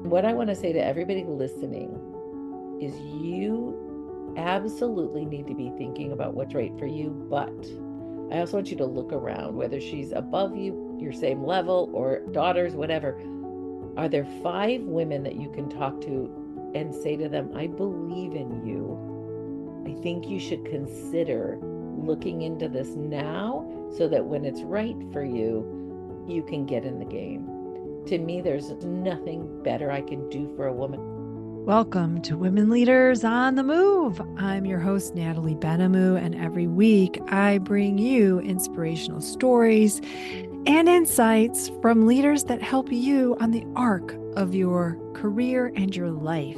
What I want to say to everybody listening is you absolutely need to be thinking about what's right for you, but I also want you to look around, whether she's above you, your same level, or daughters, whatever. Are there 5 women that you can talk to and say to them, I believe in you? I think you should consider looking into this now so that when it's right for you, you can get in the game. To me, there's nothing better I can do for a woman. Welcome to Women Leaders on the Move. I'm your host, Natalie Benamou, and every week I bring you inspirational stories and insights from leaders that help you on the arc of your career and your life.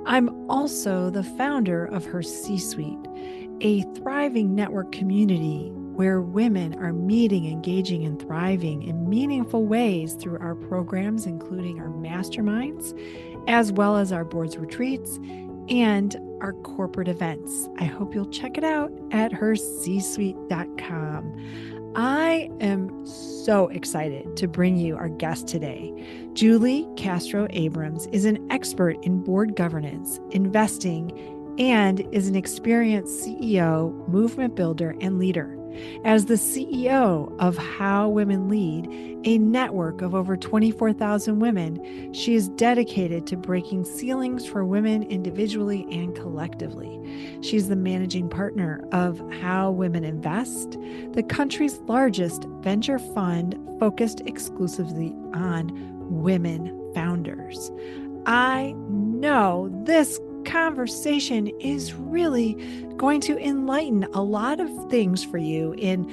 I'm also the founder of HerCsuite, a thriving network community where women are meeting, engaging, and thriving in meaningful ways through our programs, including our masterminds, as well as our boards retreats and our corporate events. I hope you'll check it out at hercsuite.com. I am so excited to bring you our guest today. Julie Castro Abrams is an expert in board governance, investing, and is an experienced CEO, movement builder, and leader. As the CEO of How Women Lead, a network of over 24,000 women, she is dedicated to breaking ceilings for women individually and collectively. She's the managing partner of How Women Invest, the country's largest venture fund focused exclusively on women founders. I know this conversation is really going to enlighten a lot of things for you in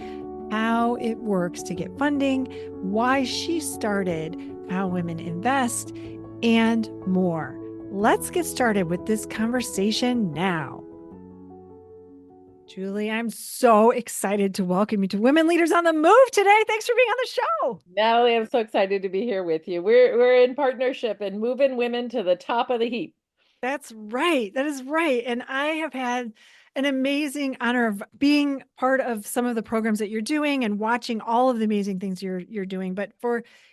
how it works to get funding, why she started How Women Invest, and more. Let's get started with this conversation now. Julie, I'm so excited to welcome you to Women Leaders on the Move today. Thanks for being on the show. Natalie, I'm so excited to be here with you. We're in partnership and moving women to the top of the heap. That's right. That is right. And I have had an amazing honor of being part of some of the programs that you're doing and watching all of the amazing things you're doing. But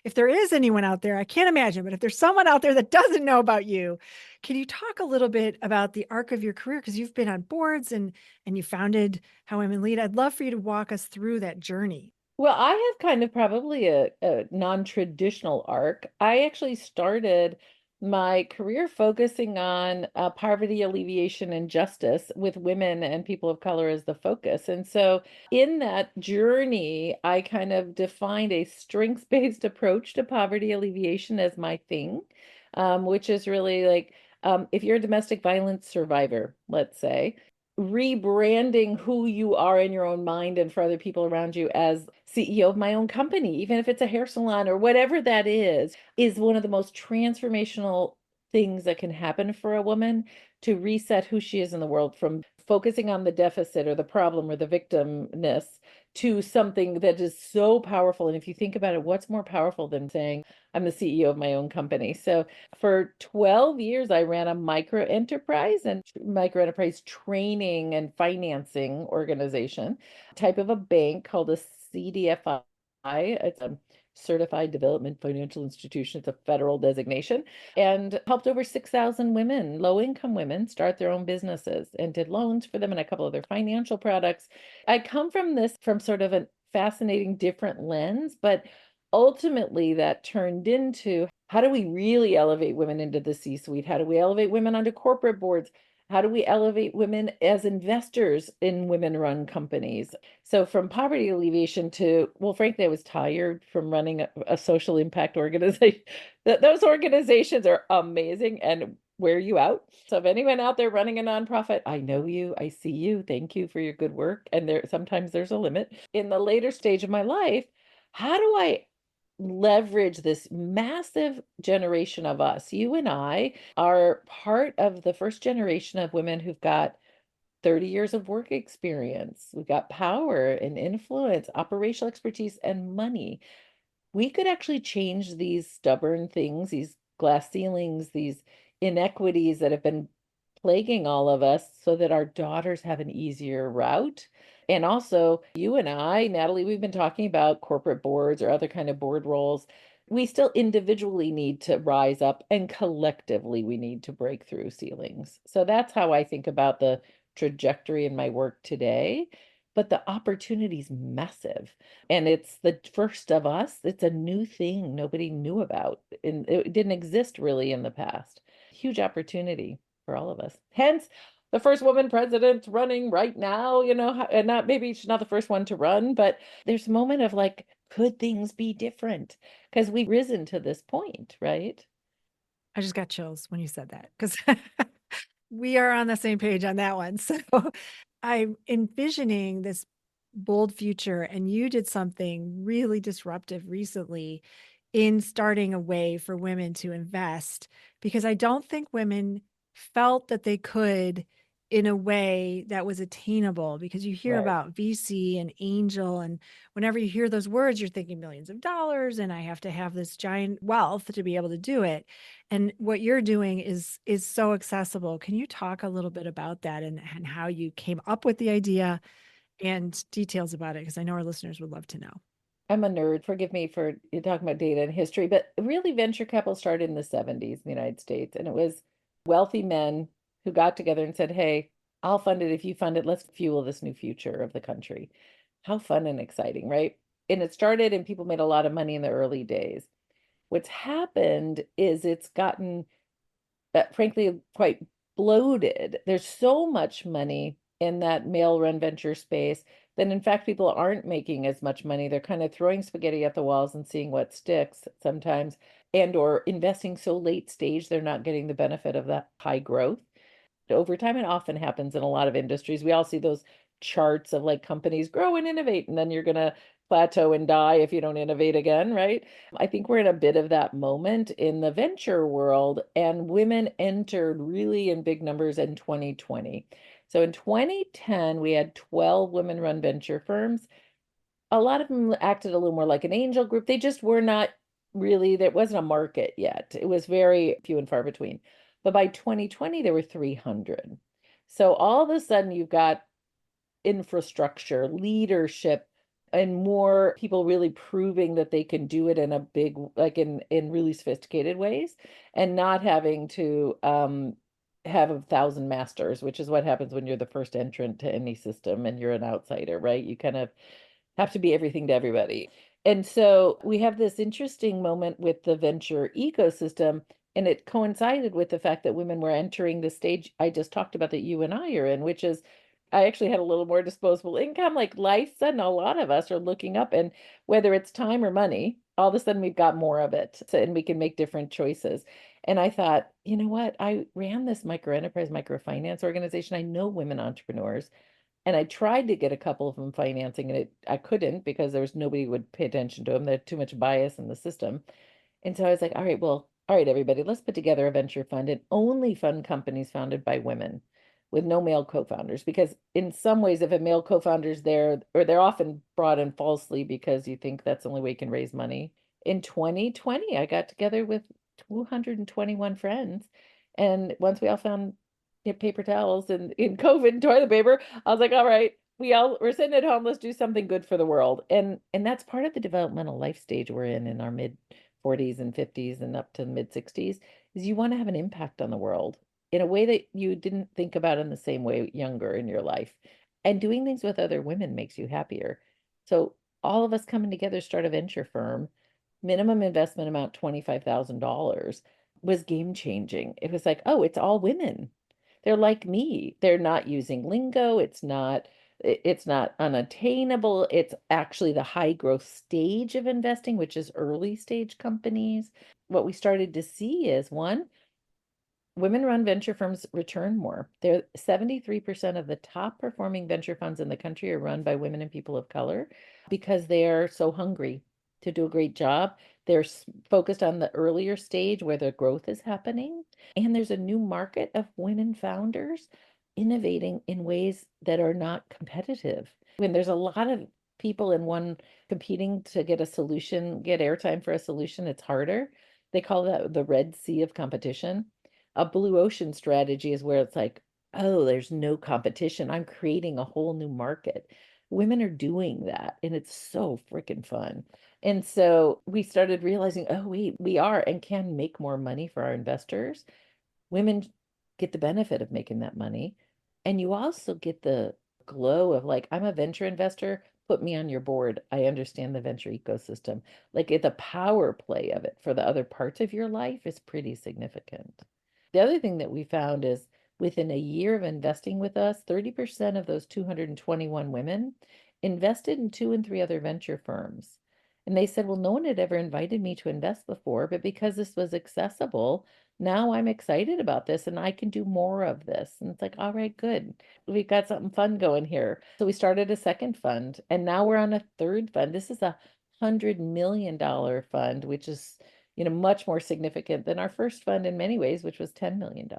if there is anyone out there, I can't imagine, but if there's someone out there that doesn't know about you, can you talk a little bit about the arc of your career? Because you've been on boards and you founded How Women Lead. I'd love for you to walk us through that journey. Well, I have kind of probably a non-traditional arc. I actually started my career focusing on poverty alleviation and justice with women and people of color as the focus. And so in that journey, I kind of defined a strengths-based approach to poverty alleviation as my thing, which is really like if you're a domestic violence survivor, let's say, rebranding who you are in your own mind and for other people around you as CEO of my own company, even if it's a hair salon or whatever that is one of the most transformational things that can happen for a woman to reset who she is in the world from focusing on the deficit or the problem or the victimness to something that is so powerful. And if you think about it, what's more powerful than saying, I'm the CEO of my own company? So for 12 years, I ran a micro enterprise training and financing organization, type of a bank called a CDFI. It's a Certified Development Financial Institution. It's a federal designation, and helped over 6,000 women, low-income women, start their own businesses and did loans for them and a couple of their financial products. I come from this from sort of a fascinating different lens, but ultimately that turned into how do we really elevate women into the C-suite? How do we elevate women onto corporate boards? How do we elevate women as investors in women-run companies? So from poverty alleviation to, well, frankly, I was tired from running a social impact organization. Those organizations are amazing and wear you out. So if anyone out there running a nonprofit, I know you, I see you. Thank you for your good work. And sometimes there's a limit. In the later stage of my life, how do I leverage this massive generation of us? You and I are part of the first generation of women who've got 30 years of work experience. We've got power and influence, operational expertise, and money. We could actually change these stubborn things, these glass ceilings, these inequities that have been plaguing all of us so that our daughters have an easier route. And also, you and I, Natalie, we've been talking about corporate boards or other kind of board roles. we still individually need to rise up and collectively we need to break through ceilings. So that's how I think about the trajectory in my work today. But the opportunity is massive. And it's the first of us. It's a new thing nobody knew about. And it didn't exist really in the past. Huge opportunity for all of us. Hence, the first woman president running right now, and not maybe she's not the first one to run, but there's a moment of like, could things be different? Because we've risen to this point, right? I just got chills when you said that because we are on the same page on that one. So I'm envisioning this bold future, and you did something really disruptive recently in starting a way for women to invest because I don't think women felt that they could in a way that was attainable because you hear Right. about VC and angel, and whenever you hear those words you're thinking millions of dollars and I have to have this giant wealth to be able to do it. And what you're doing is so accessible. Can you talk a little bit about that and how you came up with the idea and details about it? Because I know our listeners would love to know. I'm a nerd. Forgive me for you talking about data and history, but really venture capital started in the 70s in the United States. And it was wealthy men who got together and said, hey, I'll fund it if you fund it. Let's fuel this new future of the country. How fun and exciting, right? And it started and people made a lot of money in the early days. What's happened is it's gotten frankly quite bloated. There's so much money in that male run venture space that in fact people aren't making as much money. They're kind of throwing spaghetti at the walls and seeing what sticks sometimes, and or investing so late stage they're not getting the benefit of that high growth over time. It often happens in a lot of industries. We all see those charts of like companies grow and innovate, and then you're going to plateau and die if you don't innovate again, right? I think we're in a bit of that moment in the venture world, and women entered really in big numbers in 2020. So in 2010, we had 12 women run venture firms. A lot of them acted a little more like an angel group. They just were not really, there wasn't a market yet. It was very few and far between. But by 2020, there were 300. So all of a sudden, you've got infrastructure, leadership, and more people really proving that they can do it in a big, like in really sophisticated ways, and not having to have 1,000 masters, which is what happens when you're the first entrant to any system and you're an outsider, right? You kind of have to be everything to everybody. And so we have this interesting moment with the venture ecosystem, and it coincided with the fact that women were entering the stage I just talked about that you and I are in, which is I actually had a little more disposable income. Like life sudden, a lot of us are looking up, and whether it's time or money, all of a sudden we've got more of it. So, and we can make different choices. And I thought, you know what? I ran this micro enterprise, microfinance organization. I know women entrepreneurs. And I tried to get a couple of them financing, and I couldn't because there was nobody who would pay attention to them. There's too much bias in the system. And so I was like, all right, well, all right, everybody, let's put together a venture fund and only fund companies founded by women with no male co-founders. Because in some ways, if a male co-founder is there, or they're often brought in falsely because you think that's the only way you can raise money. In 2020, I got together with 221 friends. And once we all found paper towels and in COVID and toilet paper, I was like, all right, we're sitting at home, let's do something good for the world. And that's part of the developmental life stage we're in our mid 40s and 50s and up to mid 60s, is you want to have an impact on the world in a way that you didn't think about in the same way younger in your life. And doing things with other women makes you happier. So all of us coming together start a venture firm, minimum investment amount $25,000 was game changing. It was like, oh, it's all women. They're like me. They're not using lingo. It's not unattainable. It's actually the high growth stage of investing, which is early stage companies. What we started to see is one, women run venture firms return more. They're 73% of the top performing venture funds in the country are run by women and people of color because they're so hungry to do a great job. They're focused on the earlier stage where the growth is happening. And there's a new market of women founders innovating in ways that are not competitive. I mean, there's a lot of people in one competing to get a solution, get airtime for a solution. It's harder. They call that the Red Sea of competition. A blue ocean strategy is where it's like, oh, there's no competition. I'm creating a whole new market. Women are doing that, and it's so freaking fun. And so we started realizing, oh, wait, we are and can make more money for our investors. Women get the benefit of making that money. And you also get the glow of like, I'm a venture investor, put me on your board. I understand the venture ecosystem. Like the power play of it for the other parts of your life is pretty significant. The other thing that we found is within a year of investing with us, 30% of those 221 women invested in two and three other venture firms. And they said, well, no one had ever invited me to invest before, but because this was accessible, now I'm excited about this and I can do more of this. And it's like, all right, good. We've got something fun going here. So we started a second fund and now we're on a third fund. This is $100 million fund, which is, much more significant than our first fund in many ways, which was $10 million.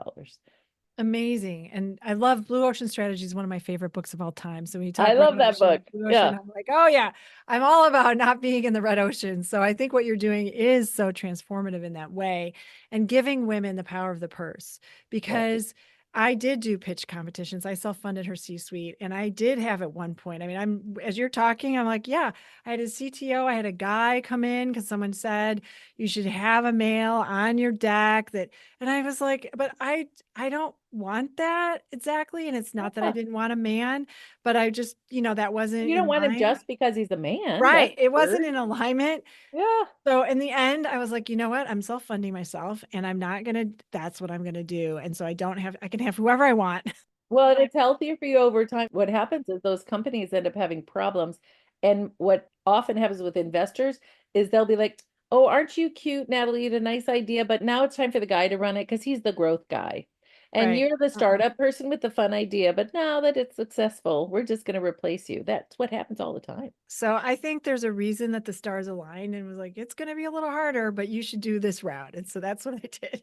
Amazing. And I love Blue Ocean Strategy is one of my favorite books of all time. So when you I talk red love that ocean, book. blue ocean, Yeah. I'm like, oh yeah, I'm all about not being in the red ocean. So I think what you're doing is so transformative in that way and giving women the power of the purse Yes. because I did do pitch competitions. I self-funded HerCsuite and I did have at one point. I mean, as you're talking, I'm like, yeah, I had a CTO, I had a guy come in because someone said you should have a male on your deck that, and I was like, but I don't want that exactly. And it's not that I Yeah. didn't want a man, but I just, that wasn't You don't in want him line. just because he's a man. Right. That's It wasn't weird. in alignment. Yeah. So in the end, I was like, you know what? I'm self-funding myself and I'm not going to, that's what I'm going to do. And so I can have whoever I want. Well, and it's healthier for you over time. What happens is those companies end up having problems. And what often happens with investors is they'll be like, oh, aren't you cute, Natalie? You had a nice idea, but now it's time for the guy to run it because he's the growth guy. And Right. you're the Uh-uh. startup person with the fun idea, but now that it's successful, we're just going to replace you. That's what happens all the time. So I think there's a reason that the stars aligned and was like, it's going to be a little harder, but you should do this route. And so that's what I did.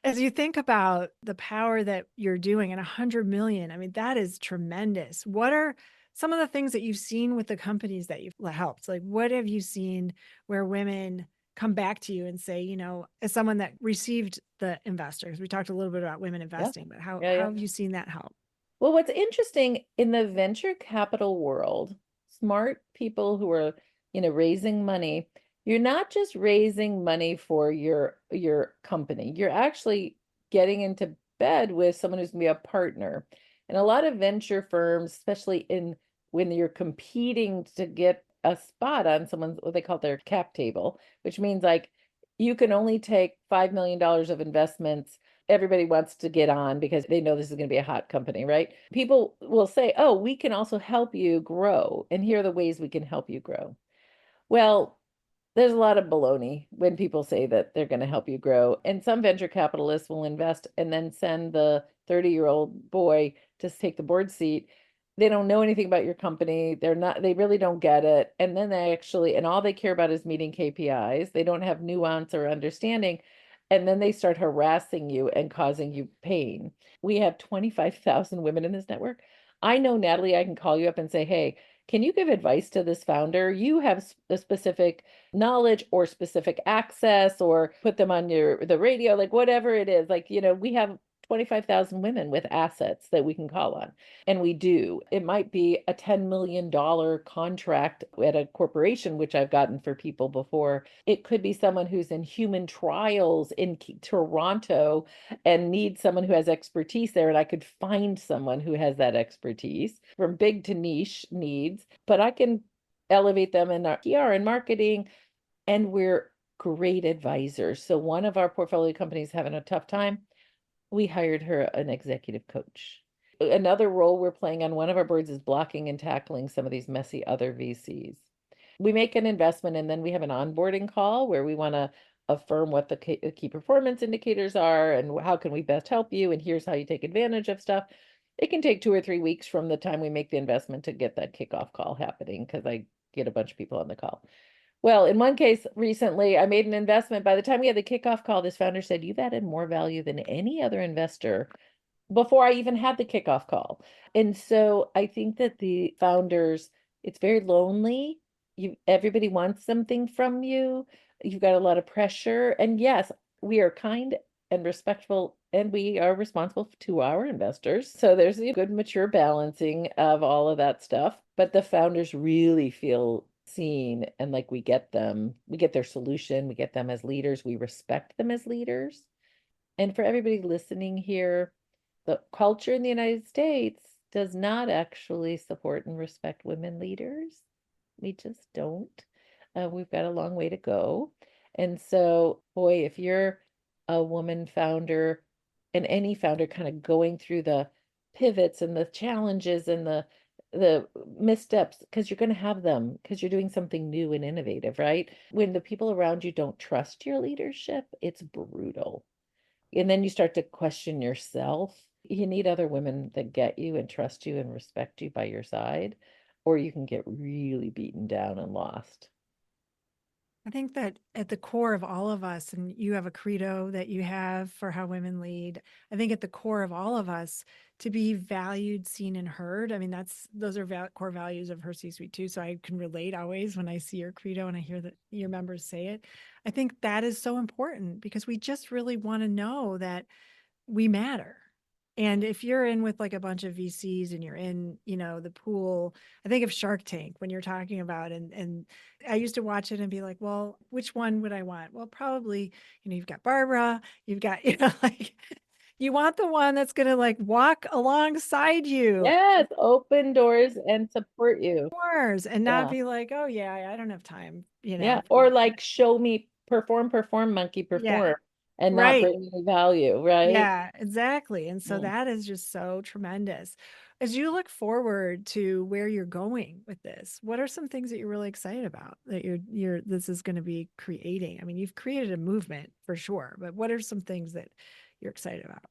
As you think about the power that you're doing and 100 million, I mean, that is tremendous. What are some of the things that you've seen with the companies that you've helped? Like, what have you seen where women come back to you and say, as someone that received the investors, we talked a little bit about women Yeah. investing, but how, Yeah. how Yeah. have you seen that help? Well, what's interesting in the venture capital world, smart people who are, raising money, you're not just raising money for your company. You're actually getting into bed with someone who's going to be a partner. And a lot of venture firms, especially in when you're competing to get a spot on someone's what they call their cap table, which means like you can only take $5 million of investments. Everybody wants to get on because they know this is going to be a hot company, right? People will say, oh, we can also help you grow. And here are the ways we can help you grow. Well, there's a lot of baloney when people say that they're going to help you grow. And some venture capitalists will invest and then send the 30-year-old boy to take the board seat. They don't know anything about your company. They really don't get it. And then and all they care about is meeting KPIs. They don't have nuance or understanding. And then they start harassing you and causing you pain. We have 25,000 women in this network. I know, Natalie, I can call you up and say, hey, can you give advice to this founder? You have a specific knowledge or specific access or put them on the radio, like whatever it is. Like, we have 25,000 women with assets that we can call on. And we do. It might be a $10 million contract at a corporation, which I've gotten for people before. It could be someone who's in human trials in Toronto and needs someone who has expertise there. And I could find someone who has that expertise from big to niche needs, but I can elevate them in our PR and marketing, and we're great advisors. So one of our portfolio companies having a tough time, we hired her an executive coach. Another role we're playing on one of our boards is blocking and tackling some of these messy other VCs. We make an investment and then we have an onboarding call where we want to affirm what the key performance indicators are and how can we best help you and here's how you take advantage of stuff. It can take 2 or 3 weeks from the time we make the investment to get that kickoff call happening because I get a bunch of people on the call. Well, in one case recently, I made an investment. By the time we had the kickoff call, this founder said, you've added more value than any other investor before I even had the kickoff call. And so I think that the founders, it's very lonely. Everybody wants something from you. You've got a lot of pressure. And yes, we are kind and respectful and we are responsible to our investors. So there's a good mature balancing of all of that stuff. But the founders really feel seen, and like we get them, we get their solution, we get them as leaders, we respect them as leaders. And for everybody listening here, the culture in the United States does not actually support and respect women leaders. We just don't. We've got a long way to go. And so, boy, if you're a woman founder and any founder kind of going through the pivots and the challenges and the missteps, because you're going to have them because you're doing something new and innovative, right? When the people around you don't trust your leadership, it's brutal. And then you start to question yourself. You need other women that get you and trust you and respect you by your side, or you can get really beaten down and lost. I think that at the core of all of us, and you have a credo that you have for how women lead. I think at the core of all of us, to be valued, seen, and heard. I mean, those are core values of HerCsuite too. So I can relate always when I see your credo and I hear that your members say it. I think that is so important because we just really want to know that we matter. And if you're in with like a bunch of VCs and you're in, the pool, I think of Shark Tank when you're talking about, and I used to watch it and be like, well, which one would I want? Well, probably, you've got Barbara, you've got, like you want the one that's going to like walk alongside you, Yes, open doors and support you. and not Yeah. be like, oh yeah, I don't have time, Yeah. for Or that. like show me perform, perform, monkey, Yeah. perform, and not Right. bring any value, right? Yeah, exactly. And so Mm. that is just so tremendous. As you look forward to where you're going with this, what are some things that you're really excited about that this is going to be creating? I mean, you've created a movement for sure, but what are some things that you're excited about?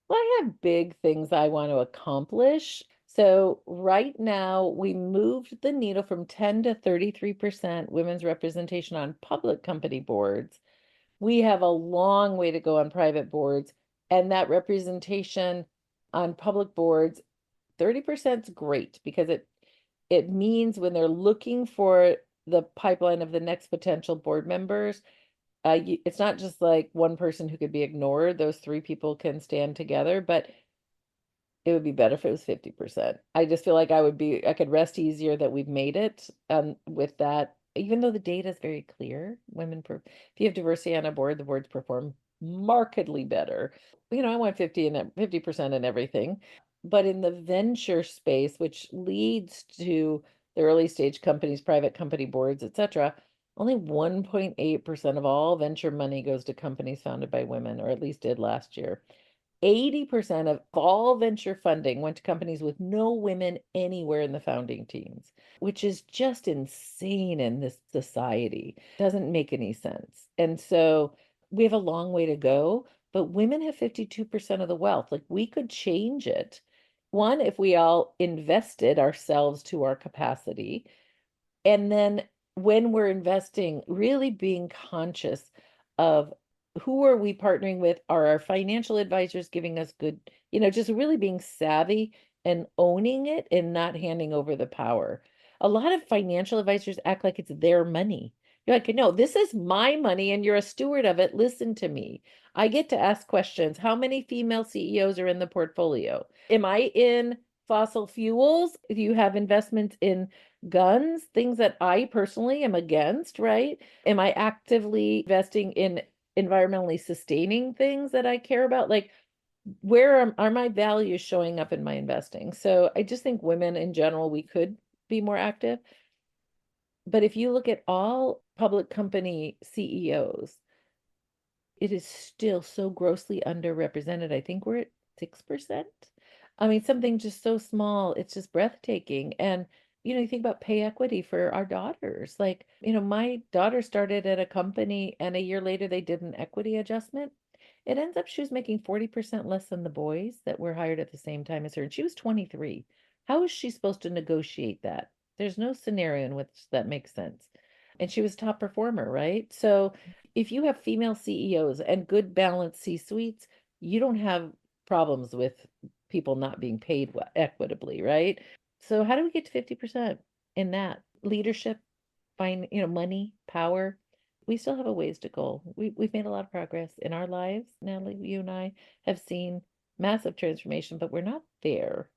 Well, I have big things I want to accomplish. So right now we moved the needle from 10 to 33% women's representation on public company boards. We have a long way to go on private boards, and that representation on public boards, 30% is great because it means when they're looking for the pipeline of the next potential board members, it's not just like one person who could be ignored. Those three people can stand together, but it would be better if it was 50%. I just feel like I could rest easier that we've made it with that, even though the data is very clear. If you have diversity on a board, the boards perform markedly better. I want 50% in everything. But in the venture space, which leads to the early stage companies, private company boards, etc., only 1.8% of all venture money goes to companies founded by women, or at least did last year. 80% of all venture funding went to companies with no women anywhere in the founding teams, which is just insane in this society. Doesn't make any sense. And so we have a long way to go, but women have 52% of the wealth. Like we could change it. One, if we all invested ourselves to our capacity. And then when we're investing, really being conscious of who are we partnering with? Are our financial advisors giving us good, just really being savvy and owning it and not handing over the power. A lot of financial advisors act like it's their money. You're like, no, this is my money and you're a steward of it. Listen to me. I get to ask questions. How many female CEOs are in the portfolio? Am I in fossil fuels? Do you have investments in guns, things that I personally am against, right? Am I actively investing in environmentally sustaining things that I care about? Like, where are my values showing up in my investing? So I just think women in general, we could be more active. But if you look at all public company CEOs, it is still so grossly underrepresented. I think we're at 6%. I mean, something just so small, it's just breathtaking. And, you think about pay equity for our daughters. Like, my daughter started at a company and a year later they did an equity adjustment. It ends up she was making 40% less than the boys that were hired at the same time as her. And she was 23. How is she supposed to negotiate that? There's no scenario in which that makes sense. And she was top performer, right? So if you have female CEOs and good balanced C-suites, you don't have problems with people not being paid equitably, right? So how do we get to 50% in that leadership, money, power? We still have a ways to go. We've made a lot of progress in our lives. Natalie, you and I have seen massive transformation, but we're not there.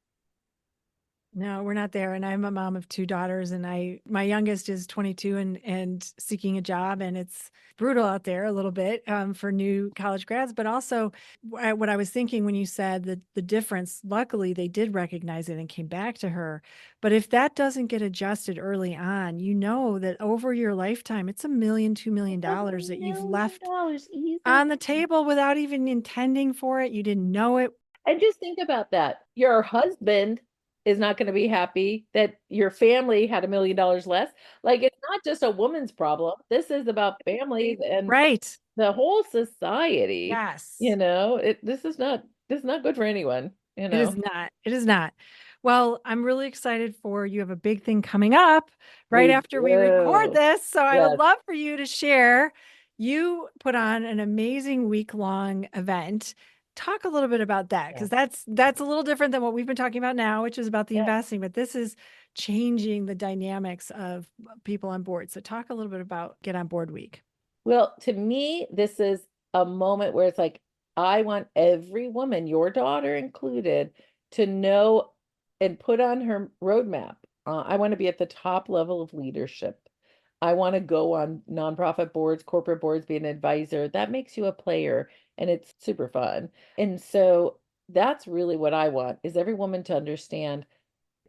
No, we're not there. And I'm a mom of two daughters, and my youngest is 22 and seeking a job, and it's brutal out there a little bit for new college grads. But also, what I was thinking when you said the difference, luckily they did recognize it and came back to her. But if that doesn't get adjusted early on, you know that over your lifetime, it's $1 million, $2 million It's a that you've million left dollars on the easily. table without even intending for it. You didn't know it. And just think about that. Your husband is not going to be happy that your family had $1 million less. Like it's not just a woman's problem. This is about families and Right. the whole society. Yes. This is not good for anyone, you It is know. not. It is not. Well, I'm really excited for you have a big thing coming up right We after we record do. this. So I would Yes. love for you to share. You put on an amazing week-long event. Talk a little bit about that Yeah. because that's a little different than what we've been talking about now, which is about the Yeah. investing, but this is changing the dynamics of people on board. So talk a little bit about Get on Board Week. Well, to me, this is a moment where it's like, I want every woman, your daughter included, to know and put on her roadmap. I want to be at the top level of leadership. I want to go on nonprofit boards, corporate boards, be an advisor. That makes you a player, and it's super fun. And so that's really what I want is every woman to understand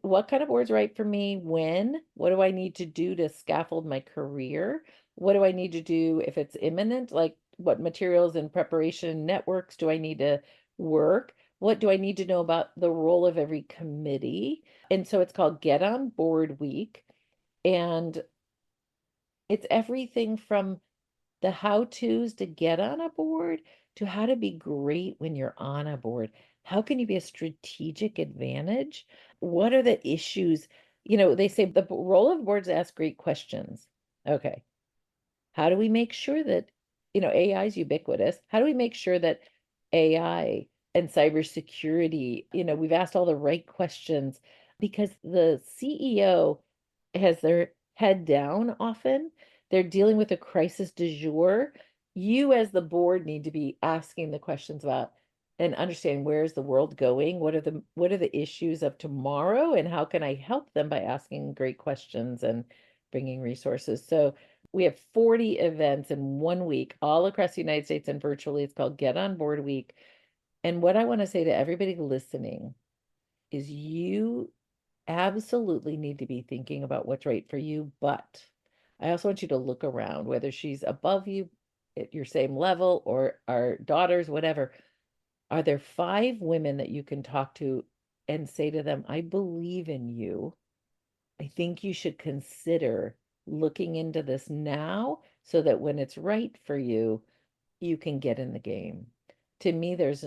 what kind of board's right for me? When? What do I need to do to scaffold my career? What do I need to do if it's imminent? Like what materials and preparation networks do I need to work? What do I need to know about the role of every committee? And so it's called Get on Board Week. And it's everything from the how-tos to get on a board to how to be great when you're on a board. How can you be a strategic advantage? What are the issues? They say the role of boards is to ask great questions. Okay. How do we make sure that, AI is ubiquitous? How do we make sure that AI and cybersecurity, we've asked all the right questions because the CEO has their head down often. They're dealing with a crisis du jour. You, as the board, need to be asking the questions about and understanding where is the world going? What are the issues of tomorrow? And how can I help them by asking great questions and bringing resources? So we have 40 events in 1 week, all across the United States and virtually. It's called Get on Board Week. And what I want to say to everybody listening is you absolutely need to be thinking about what's right for you, but I also want you to look around, whether she's above you at your same level or our daughters, whatever. Are there 5 women that you can talk to and say to them, I believe in you. I think you should consider looking into this now so that when it's right for you, you can get in the game. To me, there's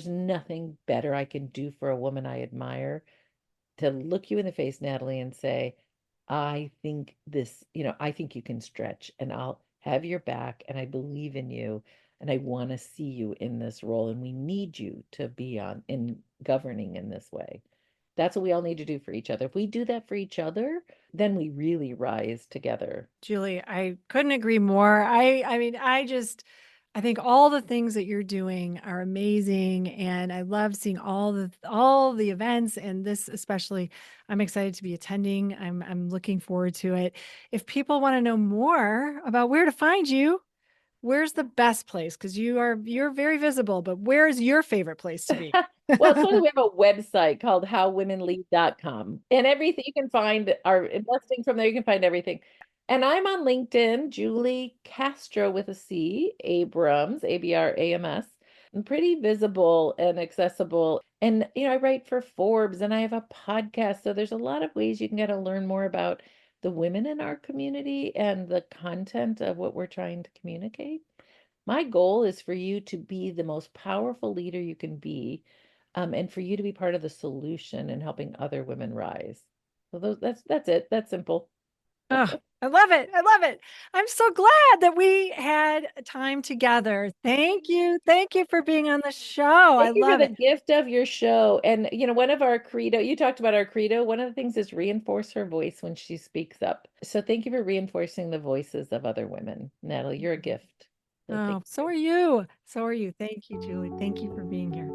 nothing better I can do for a woman I admire to look you in the face, Natalie, and say, I think you can stretch and I'll have your back and I believe in you and I want to see you in this role and we need you to be on in governing in this way. That's what we all need to do for each other. If we do that for each other, then we really rise together. Julie, I couldn't agree more. I mean, I think all the things that you're doing are amazing and I love seeing all the events and this especially. I'm excited to be attending. I'm looking forward to it. If people want to know more about where to find you, where's the best place? Because you're very visible, but where's your favorite place to be? Well, it's funny, we have a website called howwomenlead.com and everything you can find our investing from there. You can find everything. And I'm on LinkedIn, Julie Castro with a C, Abrams, Abrams. I'm pretty visible and accessible. And, I write for Forbes and I have a podcast. So there's a lot of ways you can get to learn more about the women in our community and the content of what we're trying to communicate. My goal is for you to be the most powerful leader you can be, and for you to be part of the solution in helping other women rise. So that's it. That's simple. Oh, I love it. I love it. I'm so glad that we had time together. Thank you. Thank you for being on the show. I Thank you for love the it. gift of your show. And one of our credo, you talked about our credo. One of the things is reinforce her voice when she speaks up. So thank you for reinforcing the voices of other women. Natalie, you're a gift. So thank Oh, so you. are you. So are you. Thank you, Julie. Thank you for being here.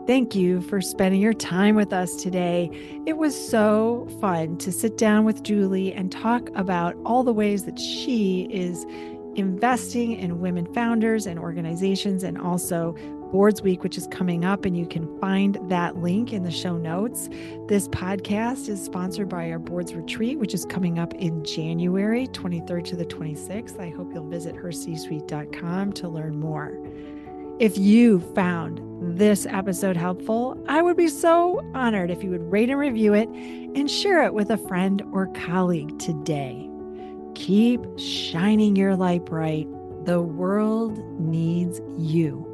Thank you for spending your time with us today. It was so fun to sit down with Julie and talk about all the ways that she is investing in women founders and organizations, and also Boards Week, which is coming up, and you can find that link in the show notes. This podcast is sponsored by our Boards Retreat, which is coming up in January 23rd to the 26th. I hope you'll visit HerCsuite.com to learn more. If you found this episode helpful, I would be so honored if you would rate and review it and share it with a friend or colleague today. Keep shining your light bright. The world needs you.